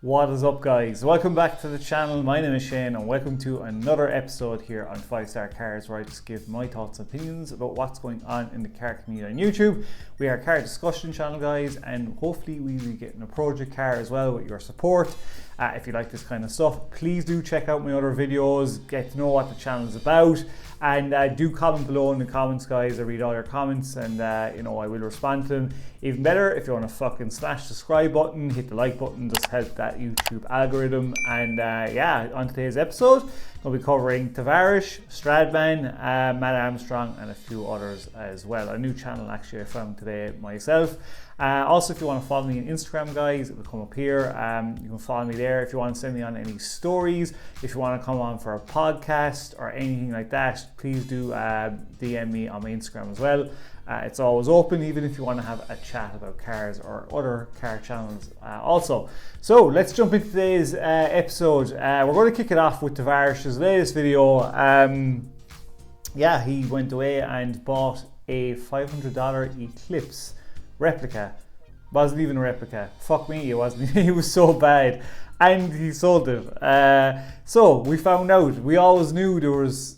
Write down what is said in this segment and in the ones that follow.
What is up, guys? Welcome back to the channel. My name is Shane and welcome to another episode here on 5-Star Cars, where I just give my thoughts and opinions about what's going on in the car community on YouTube. We are a car discussion channel, guys, and hopefully we'll be getting a project car as well with your support. If you like this kind of stuff, please do check out my other videos, get to know what the channel is about, and do comment below in the comments, guys. I read all your comments and I will respond to them. Even better, if you want to fucking smash the subscribe button, hit the like button, just help that YouTube algorithm. And on today's episode, we'll be covering Tavarish, Stradman, Matt Armstrong, and a few others as well. A new channel actually I found today myself. Also, if you want to follow me on Instagram, guys, it will come up here. You can follow me there. If you want to send me on any stories, if you want to come on for a podcast or anything like that, please do DM me on my Instagram as well. It's always open, even if you want to have a chat about cars or other car channels also. So let's jump into today's episode. We're going to kick it off with Tavarish's latest video. He went away and bought a $500 Eclipse replica. Wasn't even a replica. Fuck me, it wasn't. It was so bad. And he sold it. So we found out. We always knew there was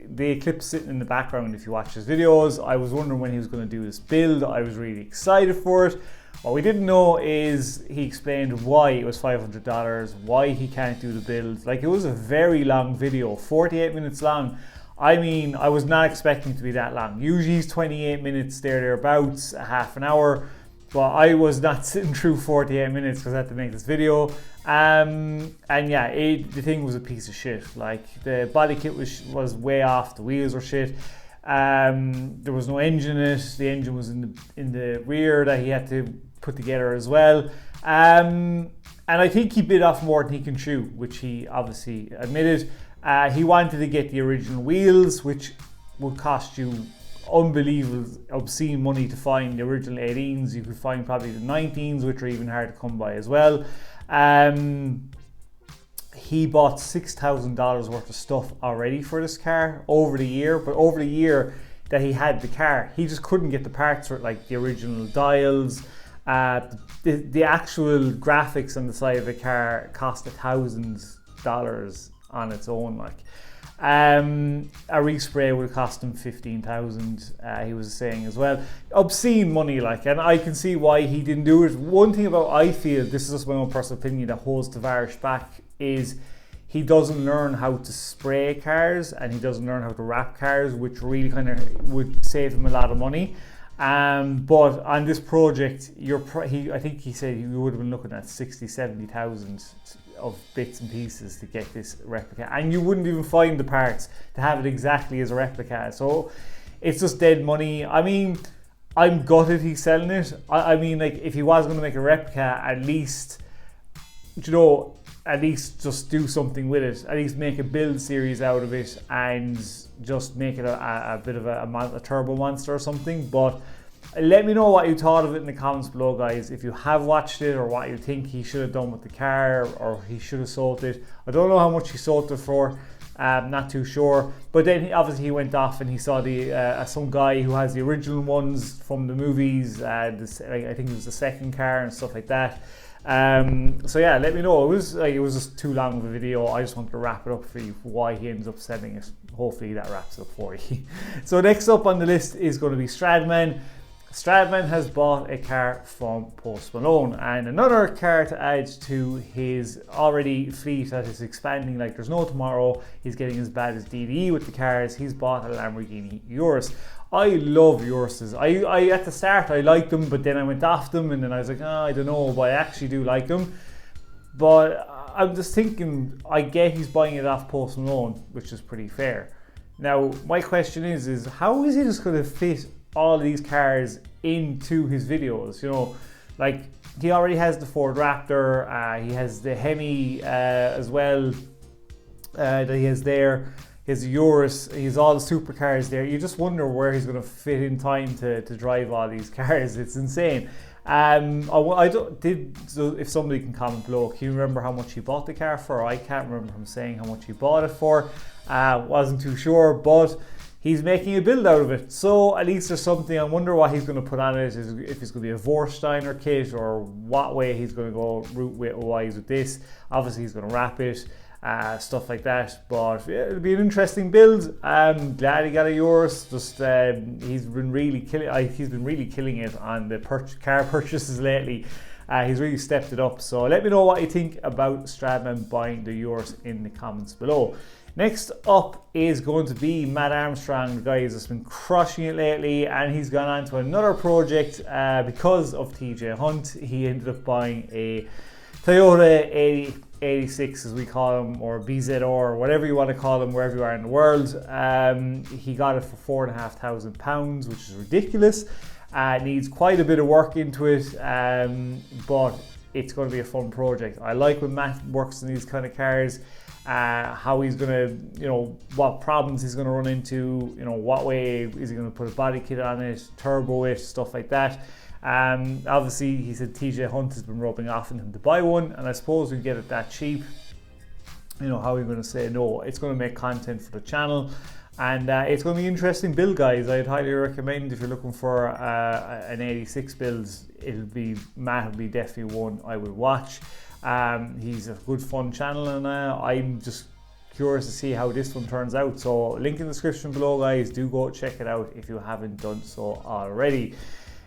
the Eclipse sitting in the background. If you watch his videos, I was wondering when he was going to do this build. I was really excited for it. What we didn't know is he explained why it was $500, why he can't do the build. Like, it was a very long video, 48 minutes long. I mean, I was not expecting it to be that long. Usually it's 28 minutes thereabouts, a half an hour. But I was not sitting through 48 minutes because I had to make this video. The thing was a piece of shit. Like, the body kit was way off, the wheels were shit. There was no engine in it. The engine was in the rear that he had to put together as well. And I think he bit off more than he can chew, which he obviously admitted. He wanted to get the original wheels, which would cost you unbelievable, obscene money to find. The original 18s, you could find probably the 19s, which are even hard to come by as well. He bought $6,000 worth of stuff already for this car over the year, but over the year that he had the car, he just couldn't get the parts for it, like the original dials. The actual graphics on the side of the car cost $1,000 on its own. Like, a respray would cost him $15,000. He was saying as well, obscene money. Like, and I can see why he didn't do it. One thing about, I feel, this is just my own personal opinion, that holds Tavarish back is he doesn't learn how to spray cars and he doesn't learn how to wrap cars, which really kind of would save him a lot of money. But on this project, I think he said you would have been looking at 60,000-70,000 of bits and pieces to get this replica, and you wouldn't even find the parts to have it exactly as a replica. So it's just dead money. I mean, I'm gutted he's selling it. I mean, like, if he was going to make a replica, at least just do something with it. At least make a build series out of it and just make it a bit of a turbo monster or something. But let me know what you thought of it in the comments below, guys. If you have watched it, or what you think he should have done with the car, or he should have sold it. I don't know how much he sold it for. Not too sure. But then obviously he went off and he saw some guy who has the original ones from the movies. I think it was the second car and stuff like that. So yeah, let me know. It was just too long of a video. I just wanted to wrap it up for you, why he ends up selling it. Hopefully that wraps it up for you. So next up on the list is going to be Stradman. Stradman has bought a car from Post Malone, and another car to add to his already fleet that is expanding like there's no tomorrow. He's getting as bad as DDE with the cars. He's bought a Lamborghini Urus. I love Uruses. I at the start I liked them, but then I went off them, and then I was like, I don't know, but I actually do like them. But I'm just thinking, I get he's buying it off Post Malone, which is pretty fair. Now my question is how is he just going to fit all these cars into his videos? Like, he already has the Ford Raptor, he has the Hemi as well that he has there, his Urus, he's all the supercars there. You just wonder where he's going to fit in time to drive all these cars. It's insane. If somebody can comment below, can you remember how much he bought the car for? I can't remember him saying how much he bought it for. Wasn't too sure, but he's making a build out of it. So at least there's something. I wonder what he's going to put on it, if it's going to be a Vorsteiner kit or what way he's going to go route wise with this. Obviously he's going to wrap it, stuff like that. But yeah, it'll be an interesting build. I'm glad he got a Urus. Just he's been really killing it on the car purchases lately. He's really stepped it up. So let me know what you think about Stradman buying the Urus in the comments below. Next up is going to be Matt Armstrong, the guy who's been crushing it lately, and he's gone on to another project because of TJ Hunt. He ended up buying a Toyota 86, as we call them, or BZR, or whatever you want to call them, wherever you are in the world. He got it for £4,500, which is ridiculous. Needs quite a bit of work into it, but it's going to be a fun project. I like when Matt works in these kind of cars. How he's gonna, what problems he's gonna run into, what way is he gonna put a body kit on it, turbo it, stuff like that. Obviously, he said TJ Hunt has been rubbing off on him to buy one, and I suppose we get it that cheap. How are you gonna say no? It's gonna make content for the channel, and it's gonna be an interesting build, guys. I'd highly recommend if you're looking for an 86 build. Matt will be definitely one I would watch. He's a good fun channel, and I'm just curious to see how this one turns out. So link in the description below, guys. Do go check it out if you haven't done so already.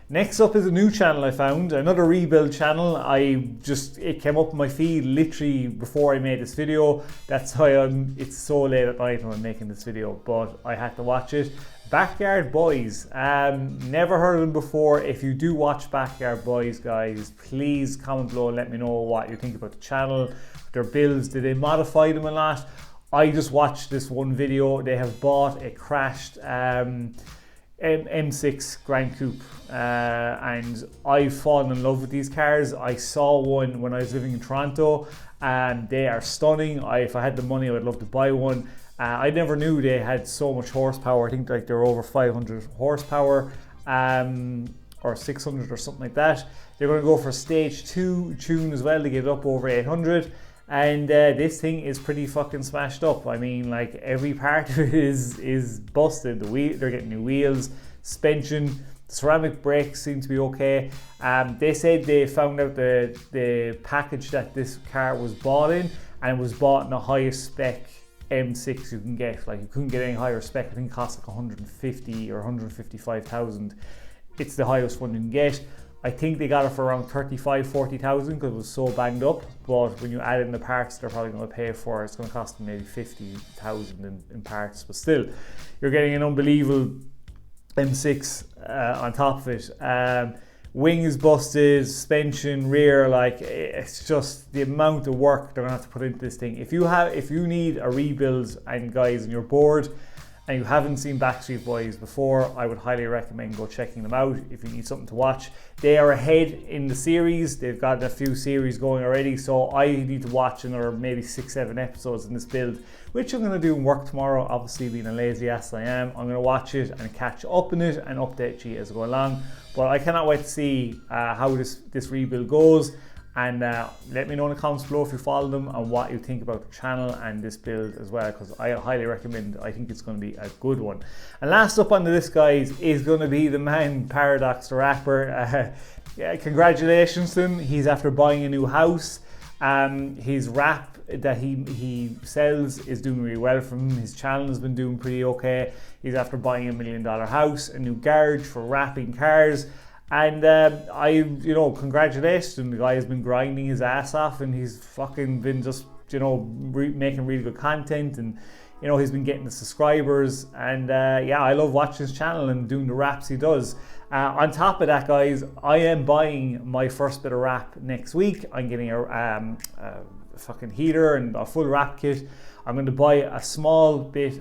Next up is a new channel I found, another rebuild channel. It came up on my feed literally before I made this video. That's why it's so late at night when I'm making this video, but I had to watch it. Backyard Boys, never heard of them before. If you do watch Backyard Boys, guys, please comment below and let me know what you think about the channel, their builds. Did they modify them a lot? I just watched this one video. They have bought a crashed M6 Grand Coupe, and I've fallen in love with these cars. I saw one when I was living in Toronto, and they are stunning. If I had the money, I would love to buy one. I never knew they had so much horsepower. I think like they're over 500 horsepower, or 600 or something like that. They're going to go for stage 2 tune as well to get it up over 800. And this thing is pretty fucking smashed up. I mean, like, every part of it is busted. They're getting new wheels, suspension, ceramic brakes seem to be okay. They said they found out the package that this car was bought in, and it was bought in the highest spec M6 you can get. Like, you couldn't get any higher spec. I think it costs like 150 or 155,000. It's the highest one you can get. I think they got it for around 40,000 because it was so banged up. But when you add in the parts they're probably going to pay for, it's going to cost them maybe 50,000 in parts. But still, you're getting an unbelievable M6 on top of it. Wing is busted, suspension, rear, like, it's just the amount of work they're gonna have to put into this thing. If you need a rebuild, and guys, and you're bored and you haven't seen Backstreet Boys before, I would highly recommend go checking them out if you need something to watch. They are ahead in the series. They've got a few series going already, so I need to watch another maybe 6-7 episodes in this build, which I'm going to do in work tomorrow. Obviously, being a lazy ass I am, I'm going to watch it and catch up in it and update you as I go along. But I cannot wait to see how this rebuild goes. And let me know in the comments below if you follow them and what you think about the channel and this build as well, because I highly recommend. I think it's going to be a good one. And last up on the list, guys, is going to be the man Paradox the rapper. Yeah, congratulations to him. He's after buying a new house. His rap that he sells is doing really well for him. His channel has been doing pretty okay. He's after buying $1 million house, a new garage for rapping cars. And congratulations to him. The guy has been grinding his ass off, and he's fucking been just, making really good content, and he's been getting the subscribers. And yeah, I love watching his channel and doing the raps he does. On top of that, guys, I am buying my first bit of rap next week. I'm getting a fucking heater and a full rap kit. I'm going to buy a small bit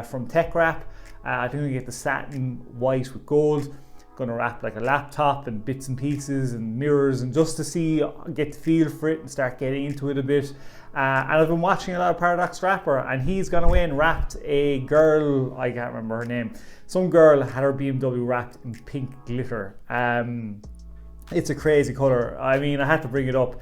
from Tech Wrap. I think we get the satin white with gold. Gonna wrap like a laptop and bits and pieces and mirrors, and just to get the feel for it and start getting into it a bit. And I've been watching a lot of Paradox Rapper, and he's gone away and wrapped a girl, I can't remember her name. Some girl had her BMW wrapped in pink glitter. It's a crazy color. I mean, I had to bring it up.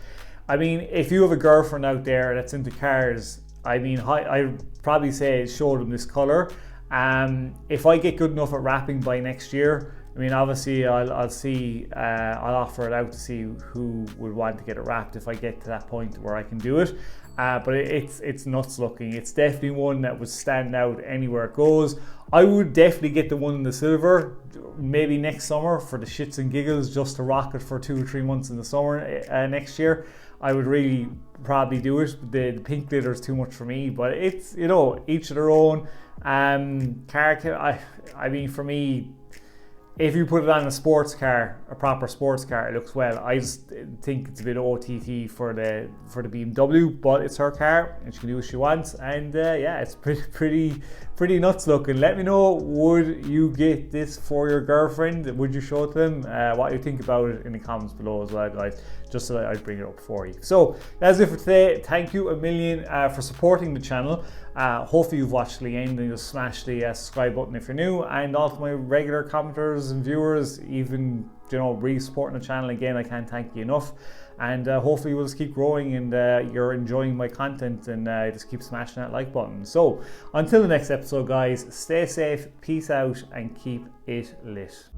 I mean, if you have a girlfriend out there that's into cars, I mean, I'd probably say show them this color. If I get good enough at wrapping by next year, I mean, obviously I'll offer it out to see who would want to get it wrapped if I get to that point where I can do it. But it's nuts looking. It's definitely one that would stand out anywhere it goes. I would definitely get the one in the silver, maybe next summer for the shits and giggles, just to rock it for 2 or 3 months in the summer next year. I would really probably do it. The pink glitter is too much for me, but it's, you know, each of their own. I mean, for me, if you put it on a sports car, a proper sports car, it looks well. I just think it's a bit OTT for the BMW, but it's her car and she can do what she wants. And yeah, it's pretty nuts looking. Let me know, would you get this for your girlfriend? Would you show it to them? What you think about it in the comments below as well, guys, just so that I'd bring it up for you. So that's it for today. Thank you a million for supporting the channel. Hopefully you've watched to the end and just smash the subscribe button if you're new, and all to my regular commenters and viewers, even, you know, re-supporting the channel, again, I can't thank you enough. And hopefully we'll just keep growing and you're enjoying my content, and just keep smashing that like button. So until the next episode, guys, stay safe, peace out, and keep it lit.